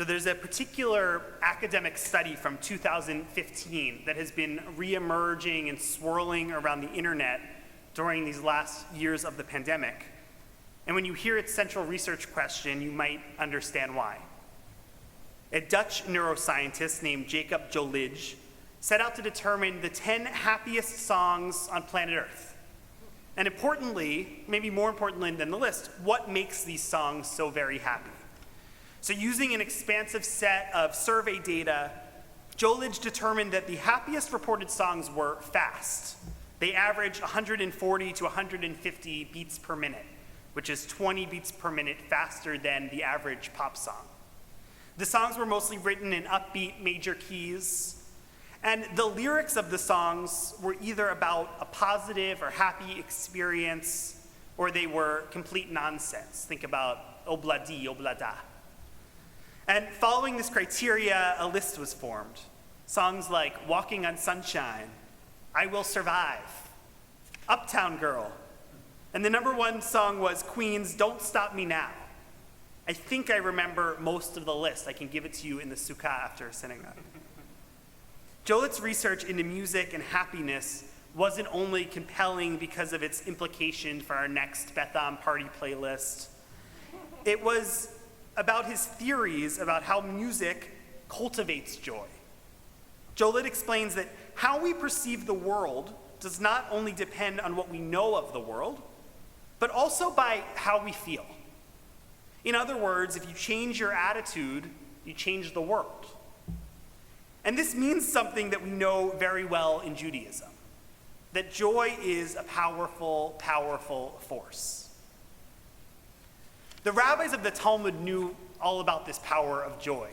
So there's a particular academic study from 2015 that has been re-emerging and swirling around the internet during these last years of the pandemic. And when you hear its central research question, you might understand why. A Dutch neuroscientist named Jacob Jolich set out to determine the 10 happiest songs on planet Earth. And importantly, maybe more importantly than the list, what makes these songs so very happy? So using an expansive set of survey data, Jolich determined that the happiest reported songs were fast. They averaged 140 to 150 beats per minute, which is 20 beats per minute faster than the average pop song. The songs were mostly written in upbeat major keys, and the lyrics of the songs were either about a positive or happy experience, or they were complete nonsense. Think about obladi, oblada. And following this criteria, a list was formed. Songs like Walking on Sunshine, I Will Survive, Uptown Girl, and the number one song was Queen's Don't Stop Me Now. I think I remember most of the list. I can give it to you in the Sukkot after synagogue. Jolich's research into music and happiness wasn't only compelling because of its implication for our next Betham party playlist. It was about his theories about how music cultivates joy. Jolich explains that how we perceive the world does not only depend on what we know of the world, but also by how we feel. In other words, if you change your attitude, you change the world. And this means something that we know very well in Judaism, that joy is a powerful, powerful force. The rabbis of the Talmud knew all about this power of joy.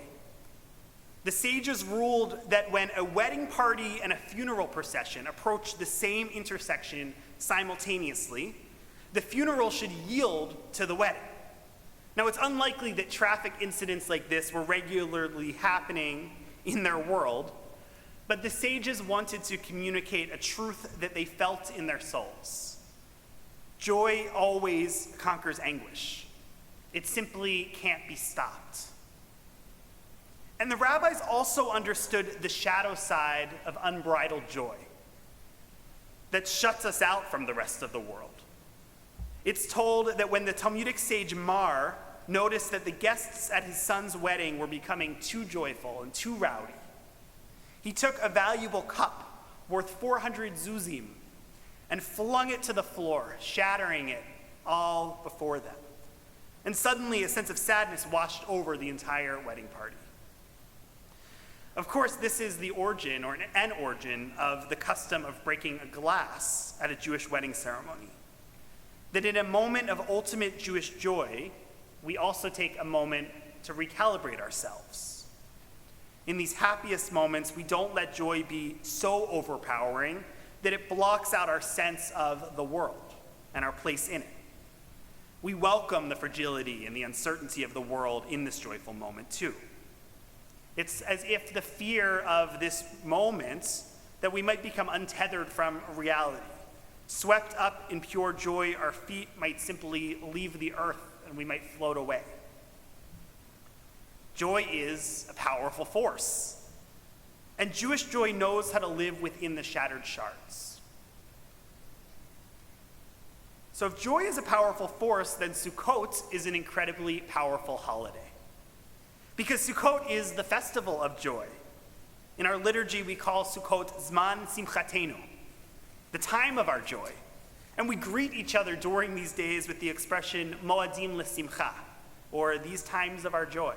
The sages ruled that when a wedding party and a funeral procession approached the same intersection simultaneously, the funeral should yield to the wedding. Now, it's unlikely that traffic incidents like this were regularly happening in their world, but the sages wanted to communicate a truth that they felt in their souls. Joy always conquers anguish. It simply can't be stopped. And the rabbis also understood the shadow side of unbridled joy that shuts us out from the rest of the world. It's told that when the Talmudic sage Mar noticed that the guests at his son's wedding were becoming too joyful and too rowdy, he took a valuable cup worth 400 zuzim and flung it to the floor, shattering it all before them. And suddenly a sense of sadness washed over the entire wedding party. Of course, this is the origin, or an origin, of the custom of breaking a glass at a Jewish wedding ceremony. That in a moment of ultimate Jewish joy, we also take a moment to recalibrate ourselves. In these happiest moments, we don't let joy be so overpowering that it blocks out our sense of the world and our place in it. We welcome the fragility and the uncertainty of the world in this joyful moment too. It's as if the fear of this moment that we might become untethered from reality. Swept up in pure joy, our feet might simply leave the earth and we might float away. Joy is a powerful force. And Jewish joy knows how to live within the shattered shards. So if joy is a powerful force, then Sukkot is an incredibly powerful holiday. Because Sukkot is the festival of joy. In our liturgy, we call Sukkot Zman Simchatenu, the time of our joy. And we greet each other during these days with the expression Moadim L'Simcha, or these times of our joy.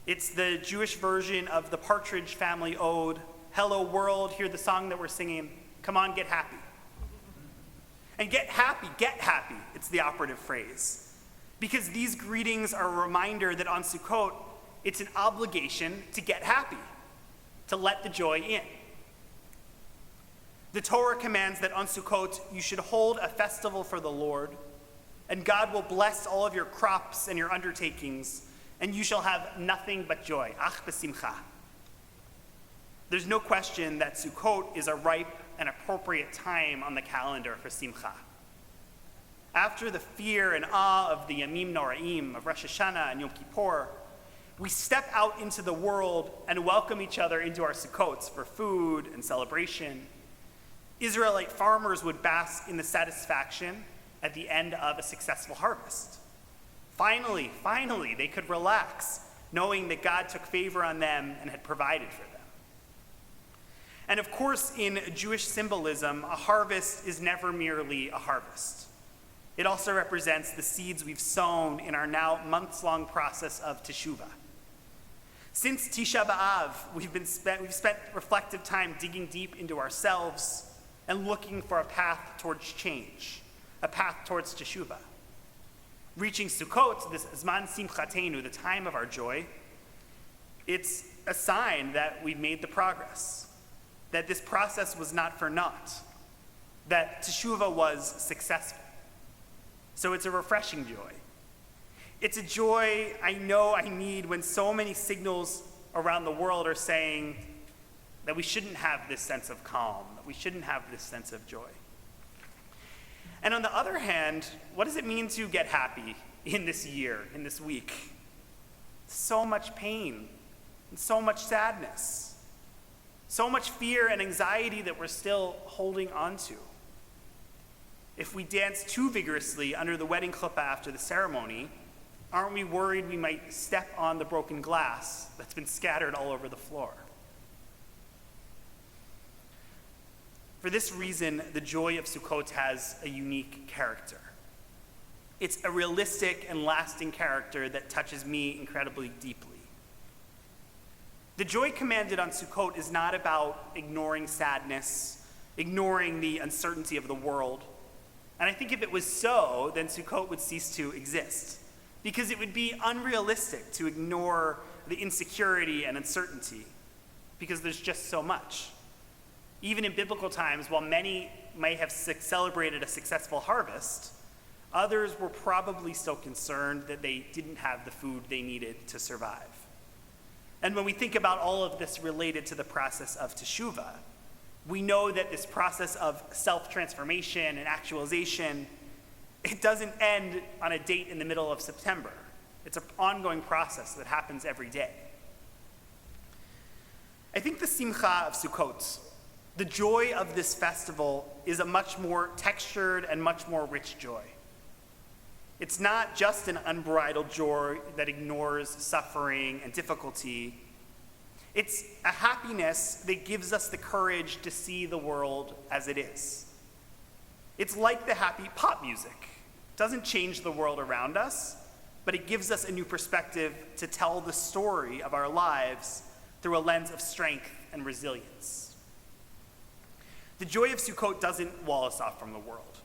It's the Jewish version of the Partridge Family ode, Hello World, hear the song that we're singing, come on, get happy. And get happy, it's the operative phrase. Because these greetings are a reminder that on Sukkot, it's an obligation to get happy, to let the joy in. The Torah commands that on Sukkot, you should hold a festival for the Lord, and God will bless all of your crops and your undertakings, and you shall have nothing but joy. Ach b'simcha. There's no question that Sukkot is a ripe and appropriate time on the calendar for simcha. After the fear and awe of the Yamim Noraim, of Rosh Hashanah and Yom Kippur, we step out into the world and welcome each other into our Sukkots for food and celebration. Israelite farmers would bask in the satisfaction at the end of a successful harvest. Finally, they could relax, knowing that God took favor on them and had provided for them. And of course, in Jewish symbolism, a harvest is never merely a harvest. It also represents the seeds we've sown in our now months-long process of teshuvah. Since Tisha B'Av, we've spent reflective time digging deep into ourselves and looking for a path towards change, a path towards teshuvah. Reaching Sukkot, this Zman Simchatenu, the time of our joy, it's a sign that we've made the progress, that this process was not for naught, that teshuvah was successful. So it's a refreshing joy. It's a joy I know I need when so many signals around the world are saying that we shouldn't have this sense of calm, that we shouldn't have this sense of joy. And on the other hand, what does it mean to get happy in this year, in this week? So much pain, and so much sadness, so much fear and anxiety that we're still holding on to. If we dance too vigorously under the wedding chuppah after the ceremony, aren't we worried we might step on the broken glass that's been scattered all over the floor? For this reason, the joy of Sukkot has a unique character. It's a realistic and lasting character that touches me incredibly deeply. The joy commanded on Sukkot is not about ignoring sadness, ignoring the uncertainty of the world. And I think if it was so, then Sukkot would cease to exist, because it would be unrealistic to ignore the insecurity and uncertainty, because there's just so much. Even in biblical times, while many might have celebrated a successful harvest, others were probably still concerned that they didn't have the food they needed to survive. And when we think about all of this related to the process of teshuvah, we know that this process of self-transformation and actualization, it doesn't end on a date in the middle of September. It's an ongoing process that happens every day. I think the simcha of Sukkot, the joy of this festival, is a much more textured and much more rich joy. It's not just an unbridled joy that ignores suffering and difficulty. It's a happiness that gives us the courage to see the world as it is. It's like the happy pop music. It doesn't change the world around us, but it gives us a new perspective to tell the story of our lives through a lens of strength and resilience. The joy of Sukkot doesn't wall us off from the world.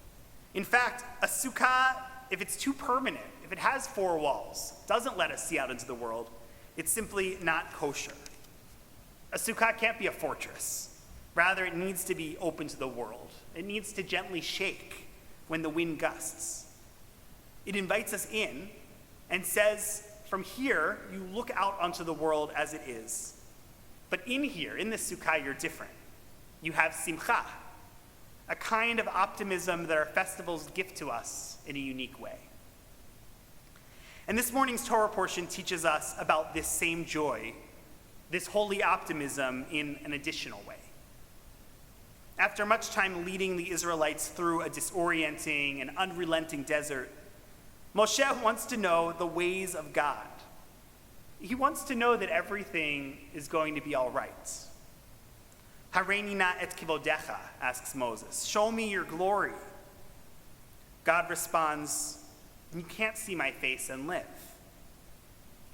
In fact, a sukkah, if it's too permanent, if it has four walls, doesn't let us see out into the world, it's simply not kosher. A sukkah can't be a fortress. Rather, it needs to be open to the world. It needs to gently shake when the wind gusts. It invites us in and says, from here, you look out onto the world as it is. But in here, in this sukkah, you're different. You have simcha, a kind of optimism that our festivals gift to us in a unique way. And this morning's Torah portion teaches us about this same joy, this holy optimism, in an additional way. After much time leading the Israelites through a disorienting and unrelenting desert, Moshe wants to know the ways of God. He wants to know that everything is going to be all right. Hareini na et kivodecha, asks Moses. Show me your glory. God responds, you can't see my face and live.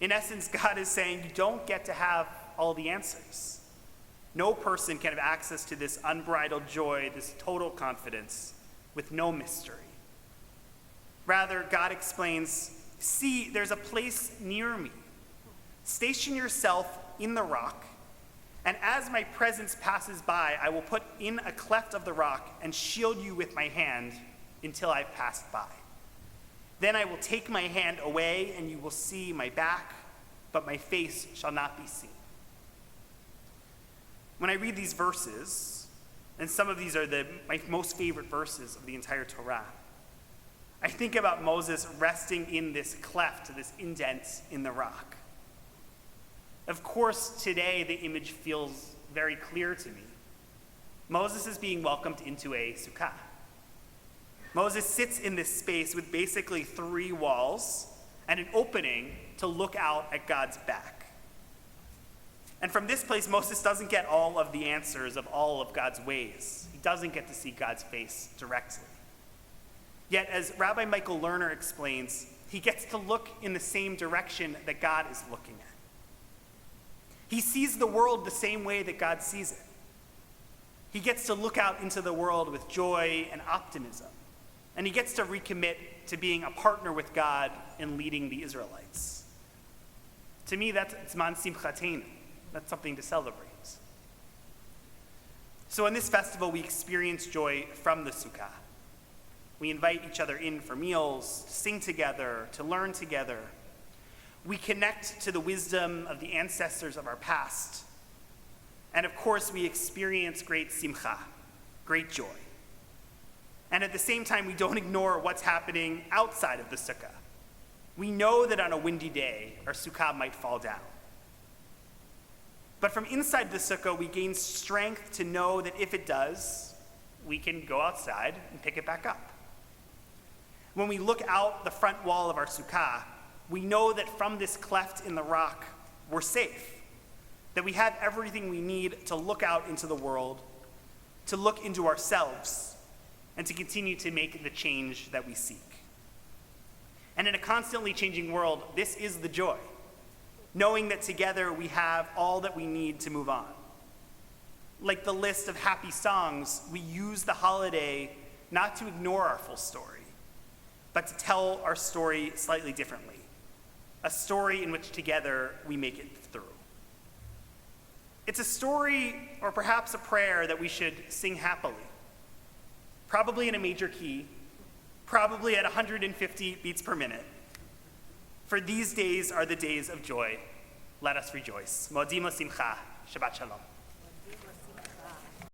In essence, God is saying you don't get to have all the answers. No person can have access to this unbridled joy, this total confidence, with no mystery. Rather, God explains, see, there's a place near me. Station yourself in the rock, and as my presence passes by, I will put in a cleft of the rock and shield you with my hand until I've passed by. Then I will take my hand away, and you will see my back, but my face shall not be seen. When I read these verses, and some of these are my most favorite verses of the entire Torah, I think about Moses resting in this cleft, this indent in the rock. Of course, today the image feels very clear to me. Moses is being welcomed into a sukkah. Moses sits in this space with basically 3 walls and an opening to look out at God's back. And from this place, Moses doesn't get all of the answers of all of God's ways. He doesn't get to see God's face directly. Yet, as Rabbi Michael Lerner explains, he gets to look in the same direction that God is looking at. He sees the world the same way that God sees it. He gets to look out into the world with joy and optimism. And he gets to recommit to being a partner with God in leading the Israelites. To me, that's Zman Simchateinu. That's something to celebrate. So in this festival, we experience joy from the Sukkah. We invite each other in for meals, to sing together, to learn together. We connect to the wisdom of the ancestors of our past. And of course, we experience great simcha, great joy. And at the same time, we don't ignore what's happening outside of the sukkah. We know that on a windy day, our sukkah might fall down. But from inside the sukkah, we gain strength to know that if it does, we can go outside and pick it back up. When we look out the front wall of our sukkah, we know that from this cleft in the rock, we're safe, that we have everything we need to look out into the world, to look into ourselves, and to continue to make the change that we seek. And in a constantly changing world, this is the joy, knowing that together we have all that we need to move on. Like the list of happy songs, we use the holiday not to ignore our full story, but to tell our story slightly differently, a story in which together we make it through. It's a story, or perhaps a prayer, that we should sing happily, probably in a major key, probably at 150 beats per minute. For these days are the days of joy. Let us rejoice. Mo'adim l'simcha. Shabbat shalom.